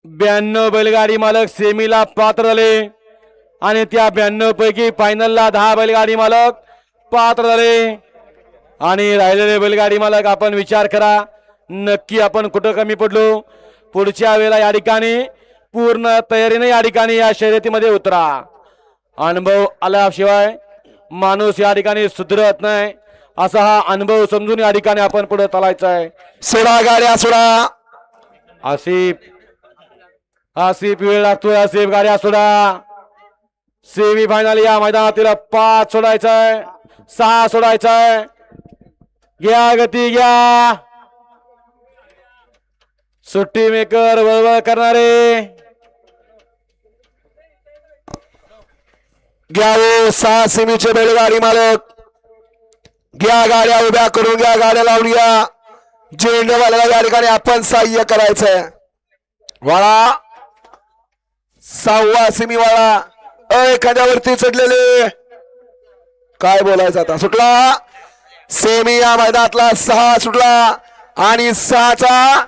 92 बैलगाडी मालक सेमीला पात्र झाले आणि त्या 92 पैकी फायनलला 10 बैलगाडी मालक पात्र झाले आणि राहिलेले बैलगाडी मालक आपण विचार करा नक्की आपण कुठं कमी पडलो पुढच्या वेळेला या ठिकाणी पूर्ण तयारीने या ठिकाणी या शर्यतीमध्ये उतरा अनुभव आल्याशिवाय माणूस या ठिकाणी सुधरत नाही असा हा अनुभव समजून या ठिकाणी आपण पुढे चालायचं आहे सोडा गाड्या सोडा आसिफ वेळ लागतोय आसिफ गाड्या सोडा सेमी फायनल या मैदानातील 5 सोडायचंय 6 सोडायचंय घ्या गती घ्या सुट्टी मेकर वळवळ करणारे घ्यावे 6 सेमीचे बैलगाडी मालक घ्या गाड्या उभ्या करून घ्या गाड्या लावून घ्या झेंडेवाल्याला या ठिकाणी आपण सहाय्य करायचंय वाळा 6वा सेमी वाळा एखाद्यावरती चढलेले काय बोलायचं आता सुटला सेमी या मैदानातला 6 सुटला आणि 6चा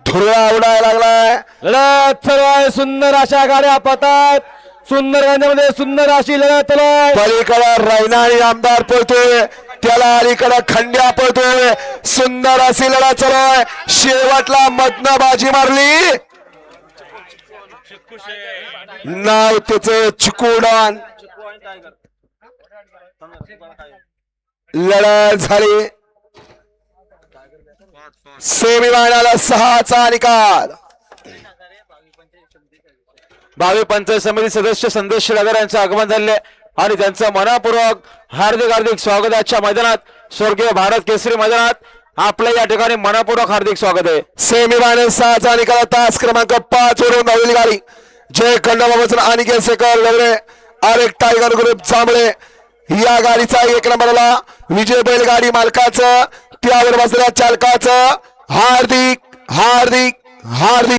धुरळा उडायला लागलाय लढत सर्व आहे सुंदर अशा गाड्या पाहतात सुंदर गाड्यामध्ये सुंदर अशी लढत आहे पलीकडे रैनाळी आमदार पळतोय त्याला अलीकडे खंड्या पळतोय सुंदर अशी लढत चालू आहे शेवटला मधनं बाजी मारली नाव त्याचं चिकोडान लढत झाली सेमी फायनल 6चा निकाल 22 पंचायत समिती सदस्य संदेश शिलागर यांचं आगमन झाले आणि त्यांचं मनापूर्वक हार्दिक हार्दिक स्वागताच्या मैदानात स्वर्गीय भारत केसरी मैदानात आपल्या या ठिकाणी मनापूर्वक हार्दिक स्वागत आहे सेमी फायनल 6चा निकाल तास क्रमांक 5 वरून धावलेली गाडी जय खंडोबा आणि केसेकर लवरे आरेक टायगर ग्रुप जांभळे या गाडीचा 1 नंबरला विजय बैलगाडी मालकाचं त्यावर बसलेल्या चालकाचं हार्दिक हार्दिक हार्दिक